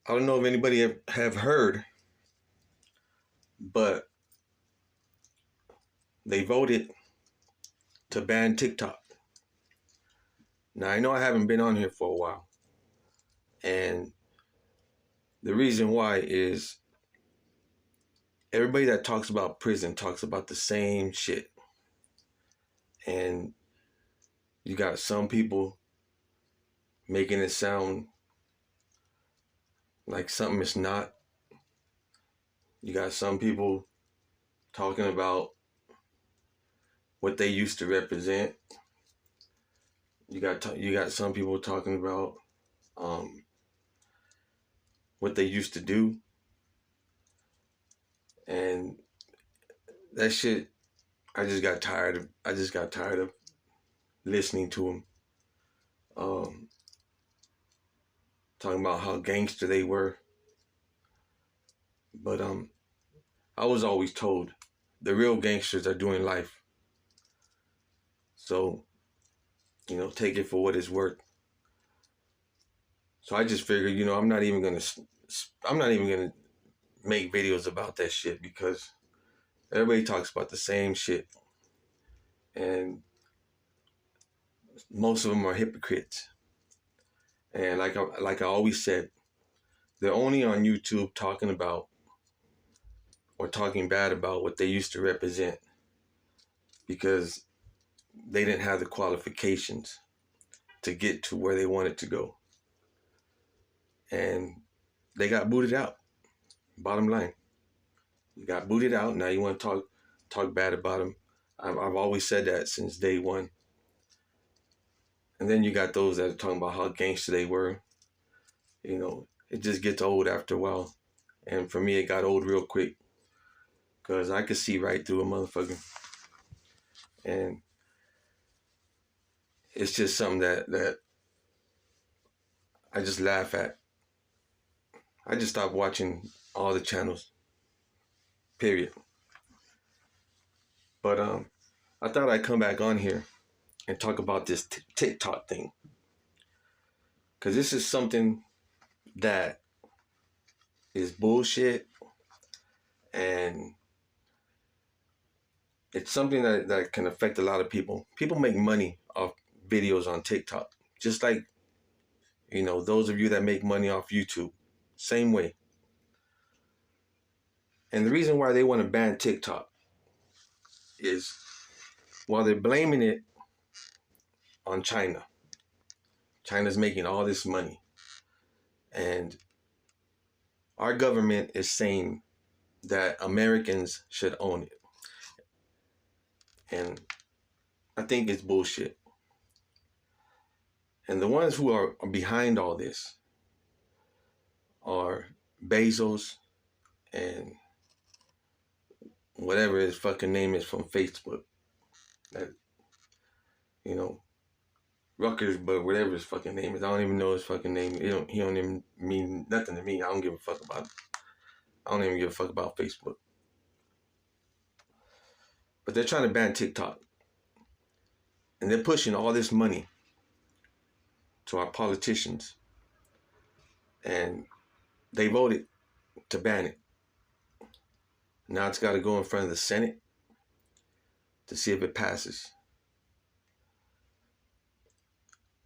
I don't know if anybody have heard, but they voted to ban TikTok. Now, I know I haven't been on here for a while, and the reason why is everybody that talks about prison talks about the same shit. And you got some people making it sound like something it's not. You got some people talking about what they used to represent. You got some people talking about what they used to do, and that shit. I just got tired of. I just got tired of listening to them talking about how gangster they were. But I was always told the real gangsters are doing life. So, take it for what it's worth. So I just figured, I'm not even gonna make videos about that shit because everybody talks about the same shit, and most of them are hypocrites. And like I always said, they're only on YouTube talking about or talking bad about what they used to represent because they didn't have the qualifications to get to where they wanted to go. And they got booted out. Bottom line. You got booted out. Now you want to talk bad about them. I've always said that since day one. And then you got those that are talking about how gangster they were. It just gets old after a while. And for me, it got old real quick. Because I could see right through a motherfucker. And it's just something that I just laugh at. I just stopped watching all the channels. Period. But I thought I'd come back on here and talk about this TikTok thing. Because this is something that is bullshit. And it's something that can affect a lot of people. People make money off videos on TikTok. Just like, those of you that make money off YouTube. Same way. And the reason why they want to ban TikTok is while they're blaming it on China. China's making all this money. And our government is saying that Americans should own it. And I think it's bullshit. And the ones who are behind all this are Bezos and whatever his fucking name is from Facebook. That, Ruckers, but whatever his fucking name is. I don't even know his fucking name. He don't even mean nothing to me. I don't give a fuck about it. I don't even give a fuck about Facebook. But they're trying to ban TikTok. And they're pushing all this money to our politicians. And they voted to ban it. Now it's got to go in front of the Senate to see if it passes.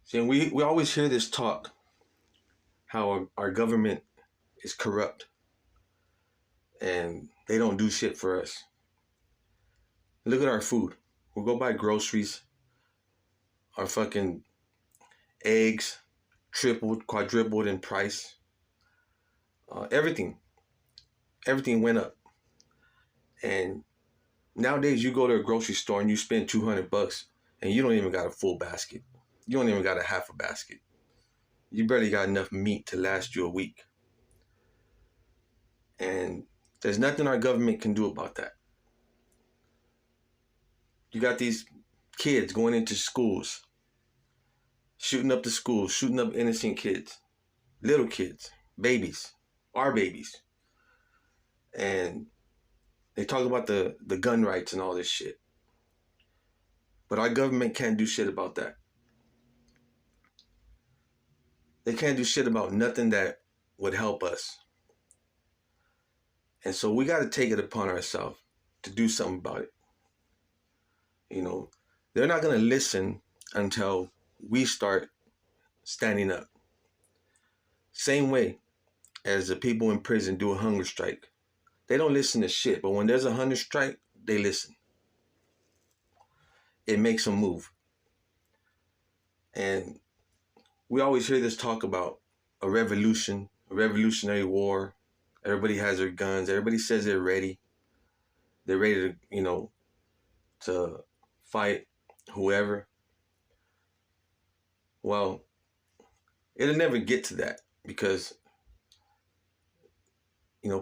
See, we always hear this talk, how our government is corrupt and they don't do shit for us. Look at our food. We'll go buy groceries. Our fucking eggs tripled, quadrupled in price. Everything went up. And nowadays you go to a grocery store and you spend $200 and you don't even got a full basket. You don't even got a half a basket. You barely got enough meat to last you a week. And there's nothing our government can do about that. You got these kids going into schools, shooting up the schools, shooting up innocent kids, little kids, babies, our babies. And they talk about the gun rights and all this shit. But our government can't do shit about that. They can't do shit about nothing that would help us. And so we got to take it upon ourselves to do something about it. You know, they're not going to listen until we start standing up. Same way as the people in prison do a hunger strike. They don't listen to shit, but when there's a hunger strike, they listen. It makes them move. And we always hear this talk about a revolution, a revolutionary war. Everybody has their guns. Everybody says they're ready. They're ready to, to fight whoever. Well, it'll never get to that because,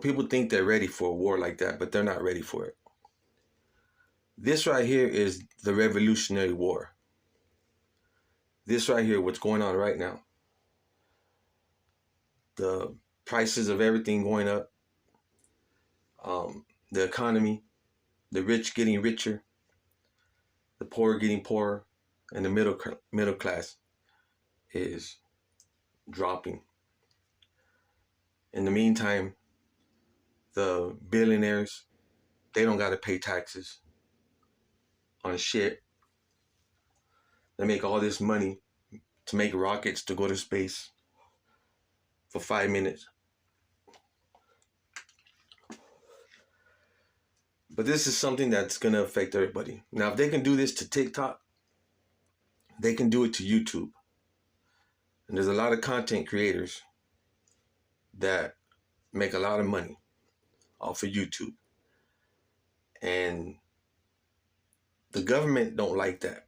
people think they're ready for a war like that, but they're not ready for it. This right here is the Revolutionary War. This right here, what's going on right now. The prices of everything going up. The economy, the rich getting richer, the poor getting poorer, and the middle class is dropping. In the meantime, the billionaires, they don't got to pay taxes on shit. They make all this money to make rockets to go to space for 5 minutes. But this is something that's going to affect everybody. Now, if they can do this to TikTok, they can do it to YouTube. And there's a lot of content creators that make a lot of money off of YouTube. And the government don't like that.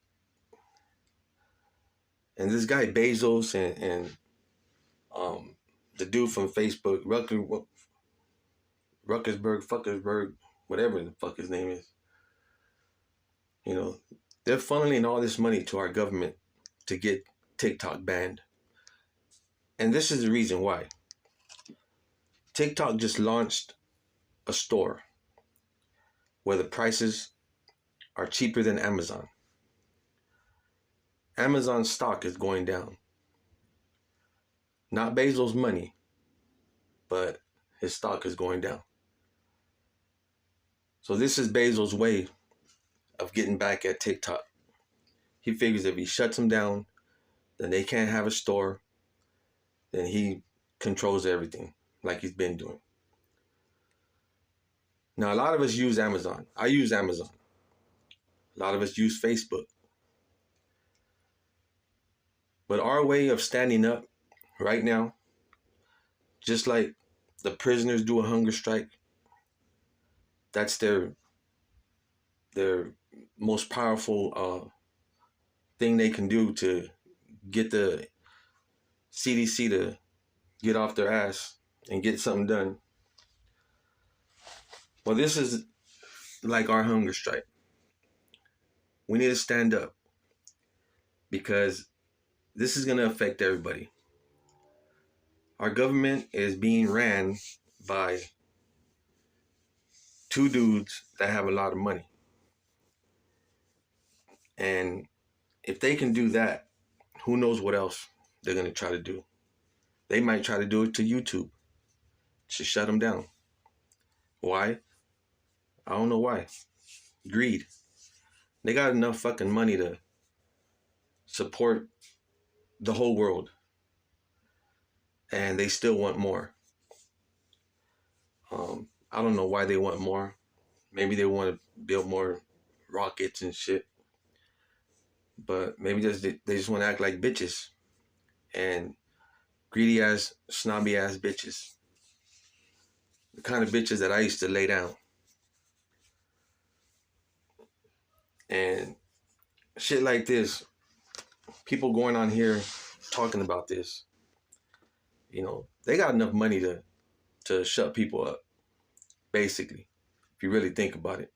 And this guy Bezos and the dude from Facebook, Fuckersberg, whatever the fuck his name is, they're funneling all this money to our government to get TikTok banned. And this is the reason why. TikTok just launched a store where the prices are cheaper than Amazon. Amazon stock is going down. Not Bezos' money, but his stock is going down. So this is Bezos' way of getting back at TikTok. He figures if he shuts them down, then they can't have a store. Then he controls everything like he's been doing. Now, a lot of us use Amazon. I use Amazon. A lot of us use Facebook. But our way of standing up right now, just like the prisoners do a hunger strike, that's their most powerful thing they can do to get the CDC to get off their ass and get something done. Well, this is like our hunger strike. We need to stand up because this is going to affect everybody. Our government is being ran by two dudes that have a lot of money. And if they can do that, who knows what else they're going to try to do. They might try to do it to YouTube to shut them down. Why? I don't know why. Greed. They got enough fucking money to support the whole world. And they still want more. I don't know why they want more. Maybe they want to build more rockets and shit. But maybe they just want to act like bitches. And greedy ass, snobby ass bitches. The kind of bitches that I used to lay down. And shit like this, people going on here talking about this, they got enough money to shut people up, basically, if you really think about it.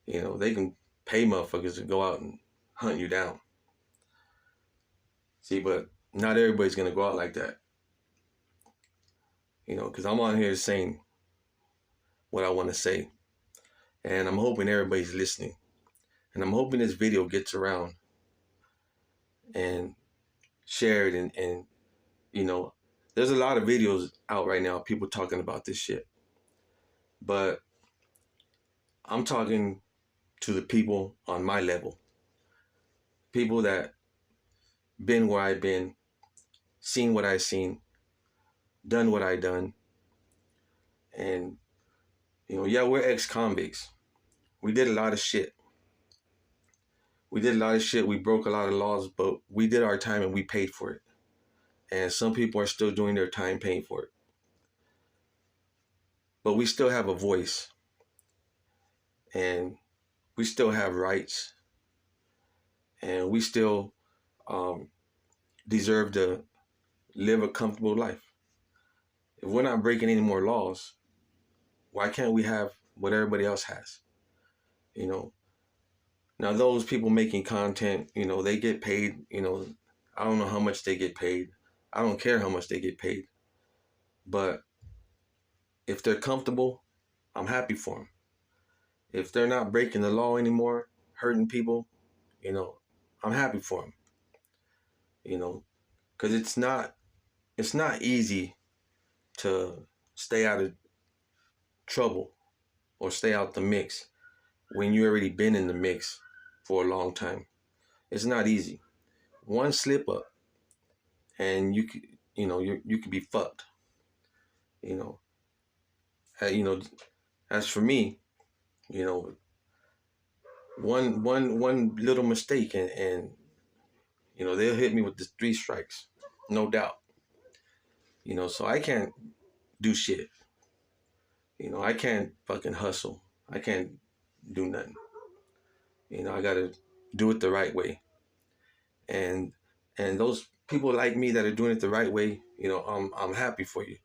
They can pay motherfuckers to go out and hunt you down. See, but not everybody's going to go out like that. Because I'm on here saying what I want to say. And I'm hoping everybody's listening. And I'm hoping this video gets around and shared and There's a lot of videos out right now, people talking about this shit. But I'm talking to the people on my level, people that been where I've been, seen what I've seen, done what I done, and yeah, we're ex-convicts. We did a lot of shit. We did a lot of shit. We broke a lot of laws, but we did our time and we paid for it. And some people are still doing their time paying for it. But we still have a voice, and we still have rights, and we still um, deserve to live a comfortable life. If we're not breaking any more laws, why can't we have what everybody else has? You know, now those people making content, they get paid. I don't know how much they get paid. I don't care how much they get paid. But if they're comfortable, I'm happy for them. If they're not breaking the law anymore, hurting people, you know, I'm happy for them. Because it's not easy to stay out of trouble or stay out the mix when you already been in the mix for a long time. It's not easy. One slip up and you could be fucked. You know, you know. As for me, you know, one little mistake and they'll hit me with the 3 strikes, no doubt. So I can't do shit. I can't fucking hustle. I can't do nothing. I gotta do it the right way. And those people like me that are doing it the right way, I'm happy for you.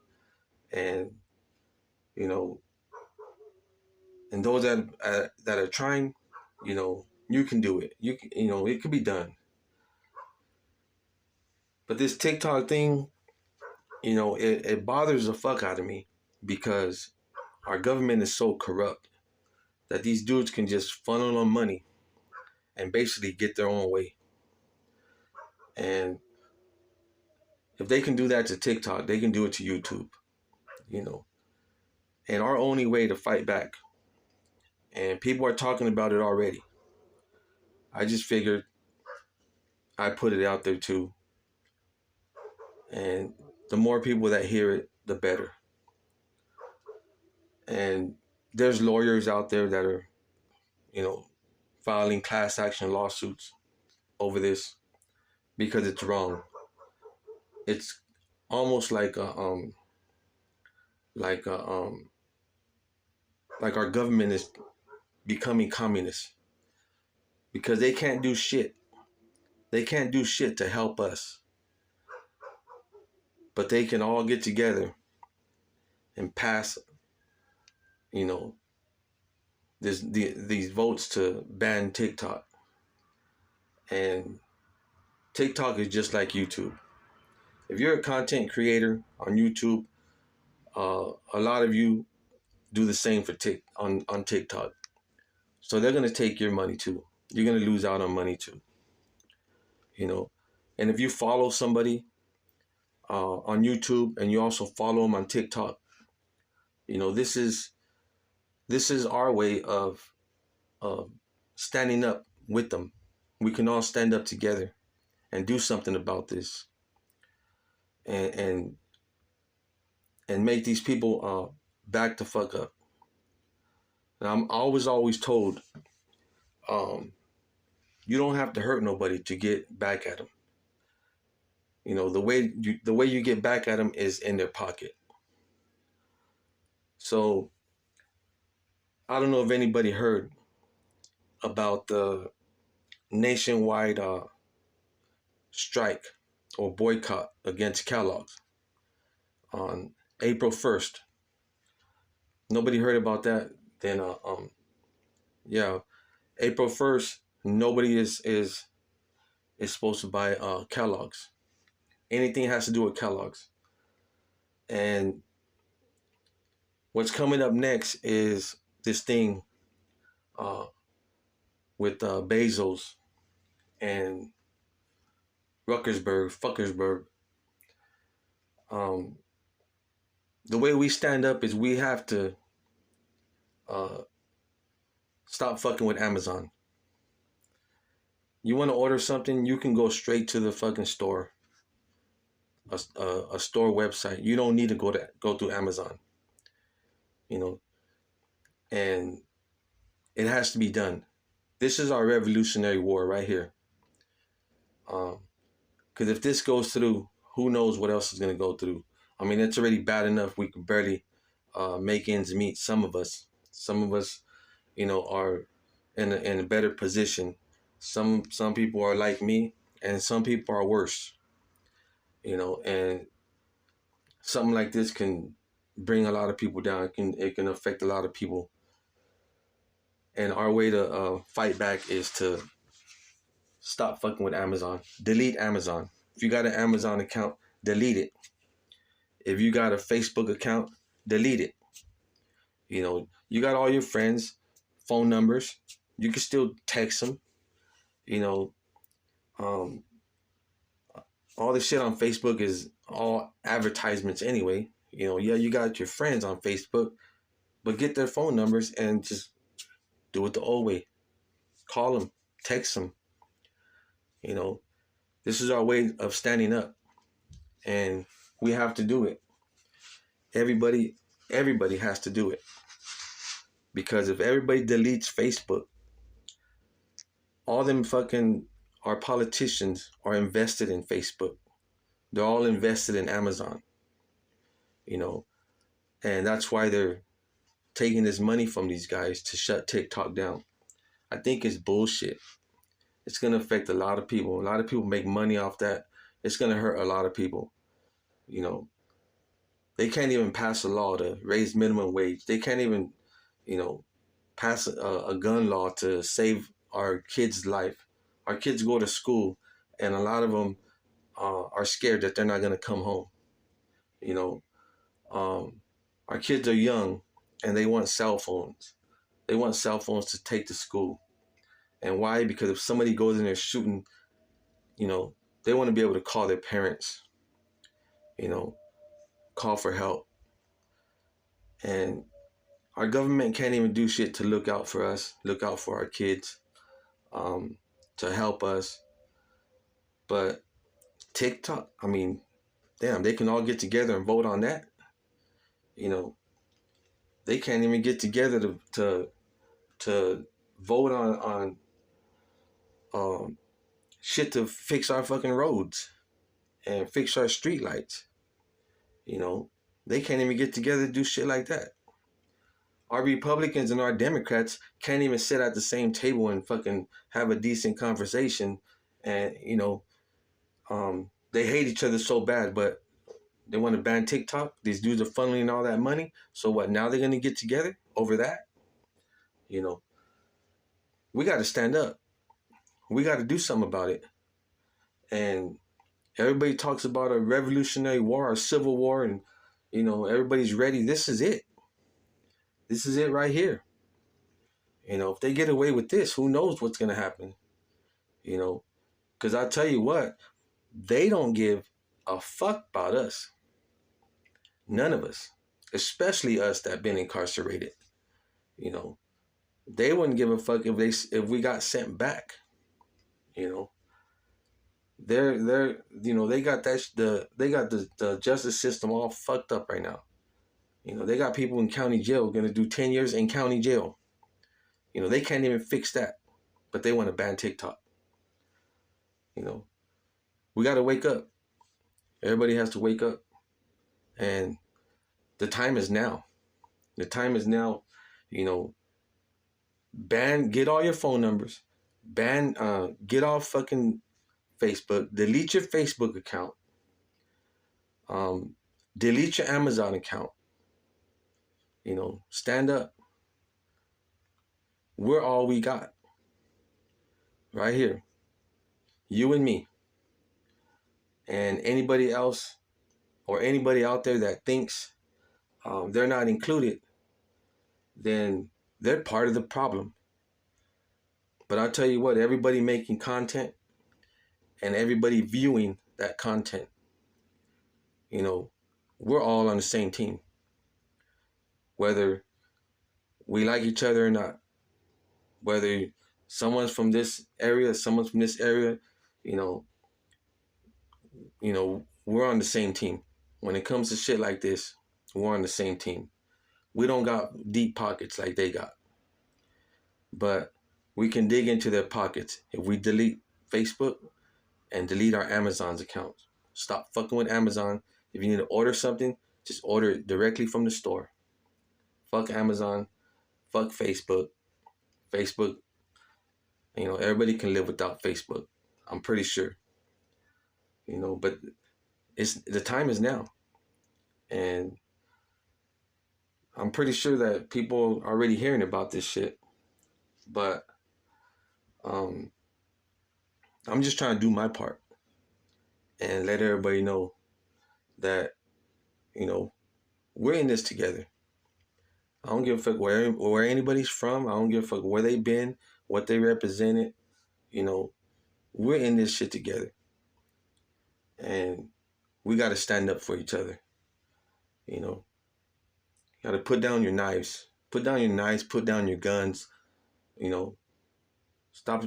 And you know, and those that are trying, you can do it. It could be done. But this TikTok thing, it bothers the fuck out of me because our government is so corrupt that these dudes can just funnel on money and basically get their own way. And if they can do that to TikTok, they can do it to YouTube, you know. And our only way to fight back, and people are talking about it already. I just figured I put it out there too. And the more people that hear it, the better. And there's lawyers out there that are, filing class action lawsuits over this because it's wrong. It's almost like a like our government is becoming communist because they can't do shit. They can't do shit to help us, but they can all get together and pass, you know, these votes to ban TikTok. And TikTok is just like YouTube. If you're a content creator on YouTube, a lot of you do the same for on TikTok. So they're gonna take your money too. You're gonna lose out on money too. You know, and if you follow somebody on YouTube and you also follow them on TikTok, this is our way of standing up with them. We can all stand up together and do something about this, and make these people back the fuck up. And I'm always told, you don't have to hurt nobody to get back at them. The way you get back at them is in their pocket. So I don't know if anybody heard about the nationwide strike or boycott against Kellogg's on April 1st. Nobody heard about that? Then yeah, April 1st, nobody is supposed to buy Kellogg's. Anything has to do with Kellogg's. And what's coming up next is this thing uh, with Bezos and Fuckersburg. Um, the way we stand up is we have to uh, stop fucking with Amazon. You want to order something, you can go straight to the fucking store, a store website. You don't need to go through Amazon, you know, and it has to be done. This is our revolutionary war right here. Because if this goes through, who knows what else is going to go through. I mean, it's already bad enough we can barely make ends meet. Some of us, are in a better position. Some people are like me, and some people are worse. And something like this can bring a lot of people down. It can affect a lot of people. And our way to fight back is to stop fucking with Amazon. Delete Amazon. If you got an Amazon account, delete it. If you got a Facebook account, delete it. You got all your friends' phone numbers. You can still text them. You know, um, all the shit on Facebook is all advertisements anyway. Yeah, you got your friends on Facebook, but get their phone numbers and just do it the old way. Call them, text them. You know, this is our way of standing up, and we have to do it. Everybody has to do it, because if everybody deletes Facebook, all them fucking our politicians are invested in Facebook. They're all invested in Amazon, you know, and that's why they're taking this money from these guys to shut TikTok down. I think it's bullshit. It's gonna affect a lot of people. A lot of people make money off that. It's gonna hurt a lot of people. You know, they can't even pass a law to raise minimum wage. They can't even, pass a gun law to save our kids' life. Our kids go to school, and a lot of them are scared that they're not gonna come home. You know, um, our kids are young, and they want cell phones. They want cell phones to take to school. And why? Because if somebody goes in there shooting, you know, they want to be able to call their parents, you know, call for help. And our government can't even do shit to look out for us, look out for our kids, um, to help us. But TikTok, I mean, damn, they can all get together and vote on that. You know, they can't even get together to vote on um, shit to fix our fucking roads and fix our street lights. You know, they can't even get together to do shit like that. Our Republicans and our Democrats can't even sit at the same table and fucking have a decent conversation. And, they hate each other so bad, but they want to ban TikTok. These dudes are funneling all that money. So what, now they're going to get together over that? You know, we got to stand up. We got to do something about it. And everybody talks about a revolutionary war, a civil war, and, everybody's ready. This is it. This is it right here. If they get away with this, who knows what's going to happen? Because I tell you what, they don't give a fuck about us. None of us, especially us that been incarcerated. You know, they wouldn't give a fuck if we got sent back. You know, they got the justice system all fucked up right now. They got people in county jail going to do 10 years in county jail. They can't even fix that, but they want to ban TikTok. We got to wake up. Everybody has to wake up, and the time is now. The time is now. Get all your phone numbers, get off fucking Facebook, delete your Facebook account, um, delete your Amazon account. Stand up. We're all we got right here. You and me. And anybody else or anybody out there that thinks they're not included, then they're part of the problem. But I'll tell you what, everybody making content and everybody viewing that content, we're all on the same team, whether we like each other or not, whether someone's from this area, someone's from this area, you know, we're on the same team. When it comes to shit like this, we're on the same team. We don't got deep pockets like they got, but we can dig into their pockets if we delete Facebook and delete our Amazon's accounts. Stop fucking with Amazon. If you need to order something, just order it directly from the store. Fuck Amazon. Fuck Facebook. Facebook, everybody can live without Facebook. I'm pretty sure. But the time is now. And I'm pretty sure that people are already hearing about this shit. But I'm just trying to do my part and let everybody know that, we're in this together. I don't give a fuck where anybody's from. I don't give a fuck where they've been, what they represented. We're in this shit together. And we got to stand up for each other. You got to put down your knives. Put down your knives, put down your guns. Stop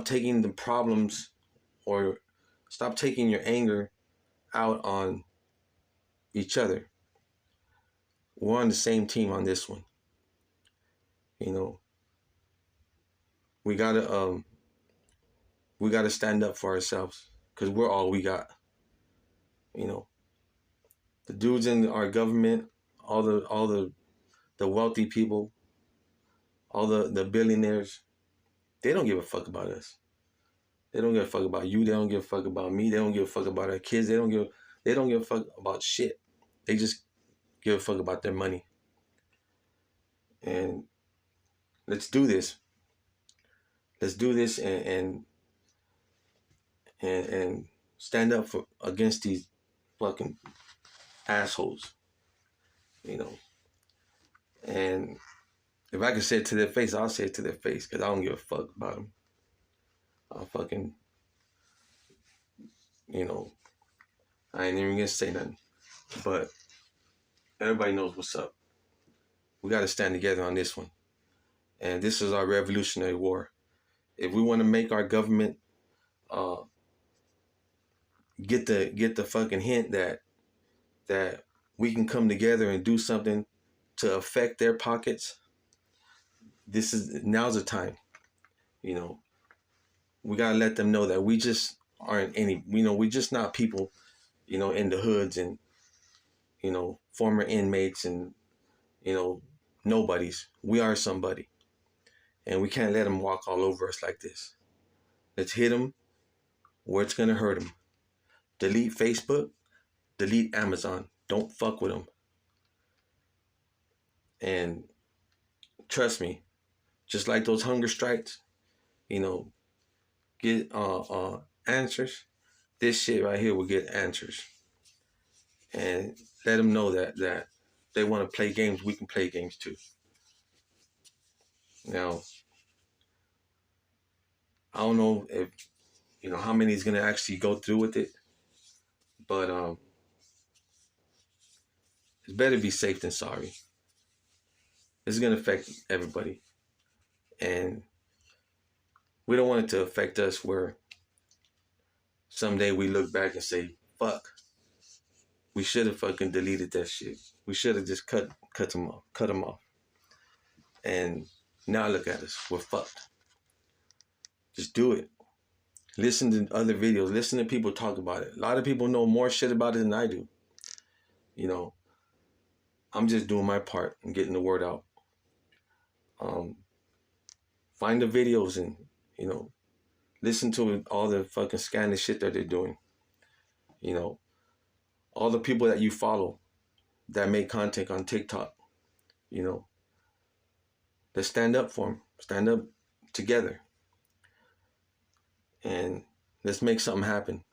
taking the problems, or stop taking your anger out on each other. We're on the same team on this one. We gotta stand up for ourselves, because we're all we got. The dudes in our government, all the wealthy people, all the billionaires, they don't give a fuck about us. They don't give a fuck about you. They don't give a fuck about me. They don't give a fuck about our kids. They don't give a fuck about shit. They just give a fuck about their money. And let's do this. Let's do this and stand up against these fucking assholes. And if I could say it to their face, I'll say it to their face, because I don't give a fuck about them. I'll fucking, I ain't even gonna say nothing. But everybody knows what's up. We got to stand together on this one. And this is our revolutionary war. If we want to make our government get the fucking hint that we can come together and do something to affect their pockets, now's the time. We gotta let them know that we just aren't we just not people, in the hoods and former inmates and nobodies. We are somebody, and we can't let them walk all over us like this. Let's hit them where it's gonna hurt them. Delete Facebook, delete Amazon. Don't fuck with them. And trust me, just like those hunger strikes, get answers. This shit right here will get answers. And let them know that they want to play games, we can play games too. Now, I don't know if how many is gonna actually go through with it, but it's better be safe than sorry. This is gonna affect everybody, and we don't want it to affect us where someday we look back and say, "Fuck, we should have fucking deleted that shit. We should have just cut them off." And now look at us, we're fucked. Just do it. Listen to other videos. Listen to people talk about it. A lot of people know more shit about it than I do. I'm just doing my part and getting the word out. Find the videos and, listen to all the fucking scandalous shit that they're doing. All the people that you follow that make content on TikTok, let's stand up for them. Stand up together. And let's make something happen.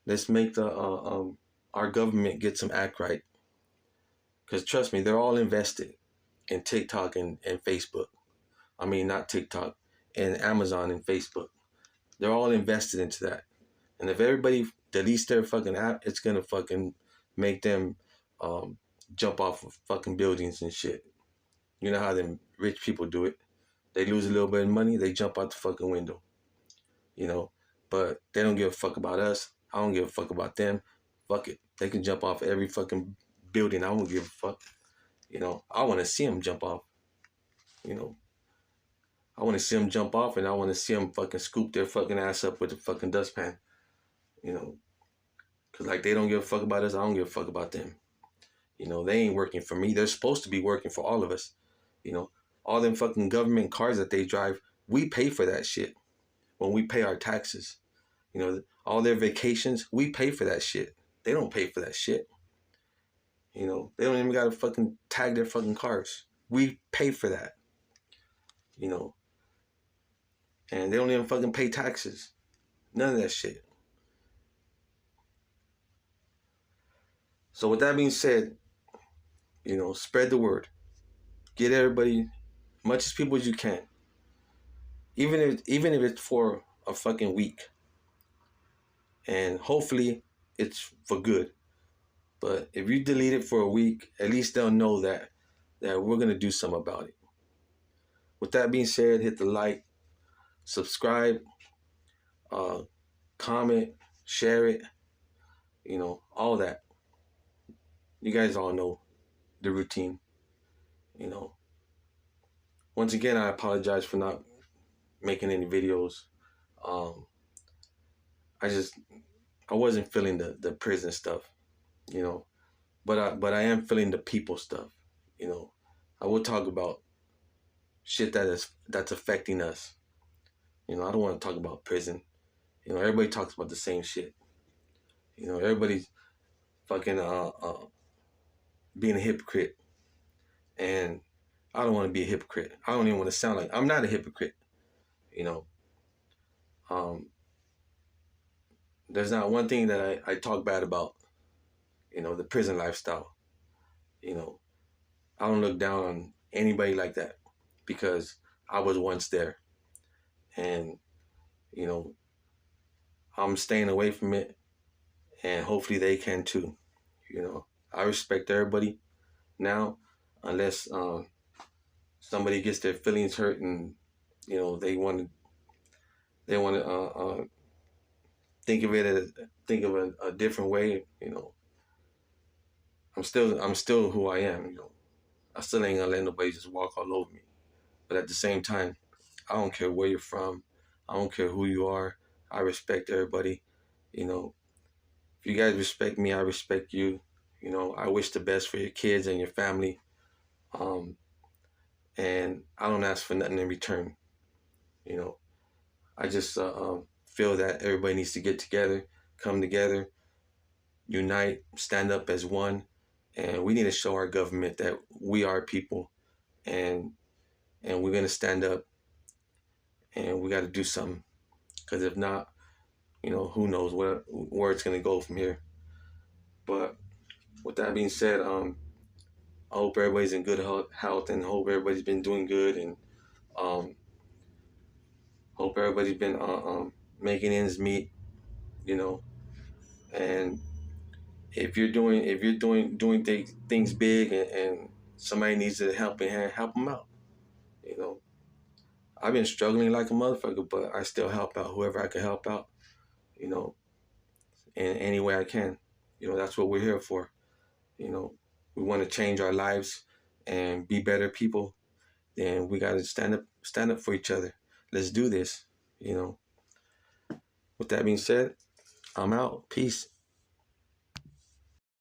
Let's make our government get some act right. Because trust me, they're all invested in TikTok and Facebook. I mean, not TikTok, and Amazon and Facebook. They're all invested into that. And if everybody deletes their fucking app, it's gonna fucking make them um, jump off of fucking buildings and shit. You know how them rich people do it. They lose a little bit of money, they jump out the fucking window. You know, but they don't give a fuck about us. I don't give a fuck about them. Fuck it. They can jump off every fucking building. I don't give a fuck. You know, I want to see them jump off. You know, I want to see them jump off, and I want to see them fucking scoop their fucking ass up with the fucking dustpan. You know, because like they don't give a fuck about us. I don't give a fuck about them. You know, they ain't working for me. They're supposed to be working for all of us. You know, all them fucking government cars that they drive, we pay for that shit when we pay our taxes. You know, all their vacations, we pay for that shit. They don't pay for that shit. You know, they don't even gotta fucking tag their fucking cars. We pay for that. You know, and they don't even fucking pay taxes. None of that shit. So with that being said, you know, spread the word. Get everybody, much as people as you can. Even if it's for a fucking week. And hopefully it's for good. But if you delete it for a week, at least they'll know that we're gonna do something about it. With that being said, hit the like, subscribe, uh, comment, share it, you know, all that. You guys all know the routine, you know. Once again, I apologize for not making any videos. Um, I wasn't feeling the prison stuff, you know, but I am feeling the people stuff, you know. I will talk about shit that's affecting us. You know, I don't want to talk about prison. You know, everybody talks about the same shit. You know, everybody's fucking being a hypocrite, and I don't want to be a hypocrite. I don't even want to sound like I'm not a hypocrite. You know, um, there's not one thing that I talk bad about. You know, the prison lifestyle. You know, I don't look down on anybody like that because I was once there, and you know, I'm staying away from it, and hopefully they can too. You know, I respect everybody now, unless somebody gets their feelings hurt and you know they want to think of it as think of a different way. You know, I'm still who I am. You know, I still ain't gonna let nobody just walk all over me. But at the same time, I don't care where you're from. I don't care who you are. I respect everybody. You know, if you guys respect me, I respect you. You know, I wish the best for your kids and your family. Um, and I don't ask for nothing in return. You know, I just feel that everybody needs to get together, come together, unite, stand up as one, and we need to show our government that we are people, and we're gonna stand up, and we got to do something. Because if not, you know, who knows where it's gonna go from here. But with that being said, I hope everybody's in good health, and hope everybody's been doing good, and um, hope everybody's been making ends meet. You know, and if you're doing things big, and somebody needs a helping hand, help them out. You know, I've been struggling like a motherfucker, but I still help out whoever I can help out. You know, in any way I can. You know, that's what we're here for. You know, we want to change our lives and be better people. Then we got to stand up for each other. Let's do this. You know. With that being said, I'm out. Peace.